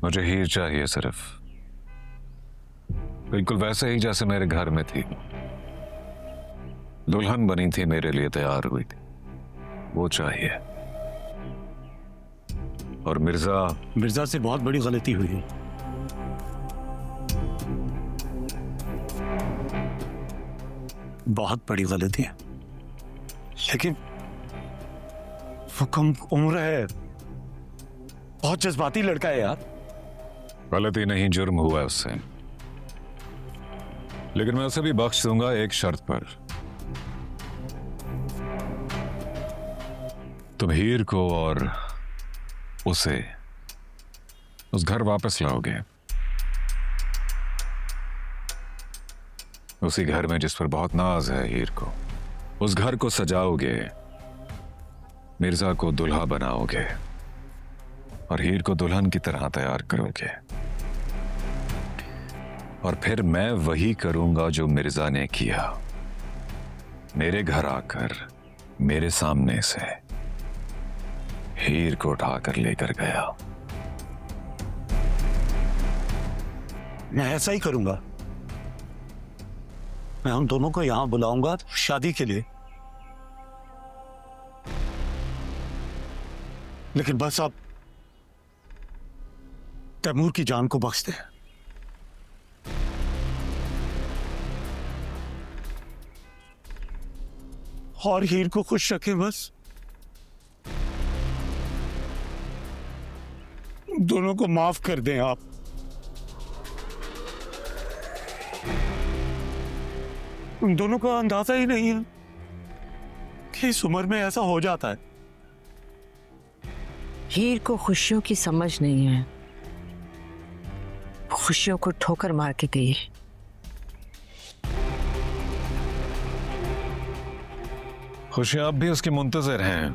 मुझे हीर चाहिए, सिर्फ बिल्कुल वैसे ही जैसे मेरे घर में थी, दुल्हन बनी थी, मेरे लिए तैयार हुई थी, वो चाहिए। और मिर्जा से बहुत बड़ी गलती हुई है। बहुत बड़ी गलती है, लेकिन वो कम उम्र है, बहुत जज्बाती लड़का है यार। गलती नहीं, जुर्म हुआ है उससे, लेकिन मैं उसे भी बख्श दूंगा एक शर्त पर। तुम हीर को और उसे उस घर वापस लाओगे, उसी घर में जिस पर बहुत नाज है हीर को। उस घर को सजाओगे, मिर्जा को दुल्हा बनाओगे और हीर को दुल्हन की तरह तैयार करोगे। और फिर मैं वही करूंगा जो मिर्जा ने किया, मेरे घर आकर मेरे सामने से हीर को उठाकर लेकर गया। मैं ऐसा ही करूंगा। मैं उन दोनों को यहां बुलाऊंगा शादी के लिए, लेकिन बस आप तैमूर की जान को बख्श दें। और हीर को खुश रखें बस। दोनों को माफ कर दें आप। उन दोनों का अंदाजा ही नहीं है कि इस उम्र में ऐसा हो जाता है। हीर को खुशियों की समझ नहीं है, खुशियों को ठोकर मार के गई। खुशियां अब भी उसकी मुंतजर हैं,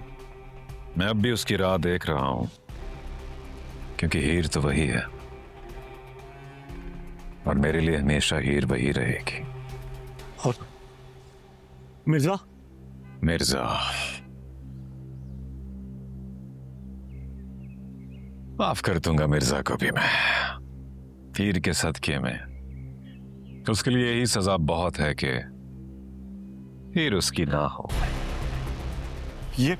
मैं अब भी उसकी राह देख रहा हूं, क्योंकि हीर तो वही है और मेरे लिए हमेशा हीर वही रहेगी। और मिर्जा माफ कर दूंगा मिर्जा को भी मैं, हीर के सदके में। उसके लिए यही सजा बहुत है कि हीर उसकी ना हो। ये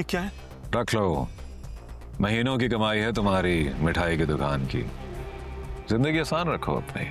क्या है? रख लो, महीनों की कमाई है तुम्हारी मिठाई की दुकान की। जिंदगी आसान रखो अपनी।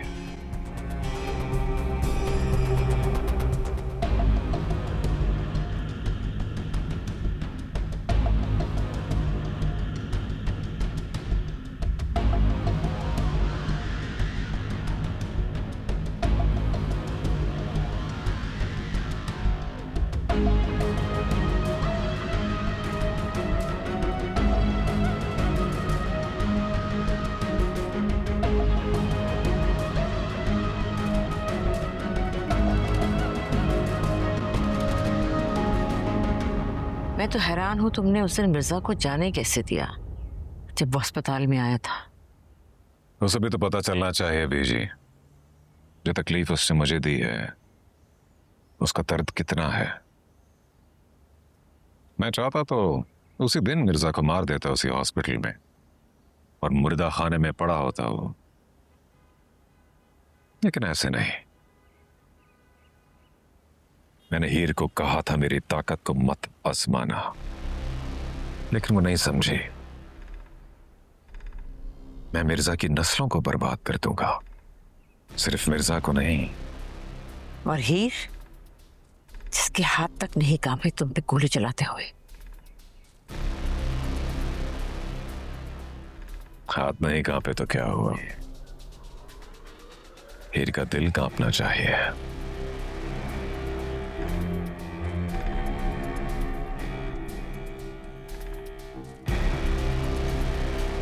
मैं तो हैरान हूं, तुमने उस दिन मिर्जा को जाने कैसे दिया जब वो अस्पताल में आया था? उसे भी तो पता चलना चाहिए बीजी, जो तकलीफ उसने मुझे दी है उसका दर्द कितना है। मैं चाहता तो उसी दिन मिर्जा को मार देता उसी हॉस्पिटल में और मुर्दा खाने में पड़ा होता वो, लेकिन ऐसे नहीं। मैंने हीर को कहा था मेरी ताकत को मत आजमाना, लेकिन वो नहीं समझी। मैं मिर्जा की नस्लों को बर्बाद कर दूंगा, सिर्फ मिर्जा को नहीं। और हीर, जिसके हाथ तक नहीं कांपे तुम पे गोली चलाते हुए। हाथ नहीं कांपे तो क्या हुआ, हीर का दिल कांपना चाहिए।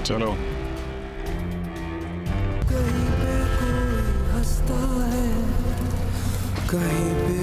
चलो। कहीं पे कोई हंसता है, कहीं पे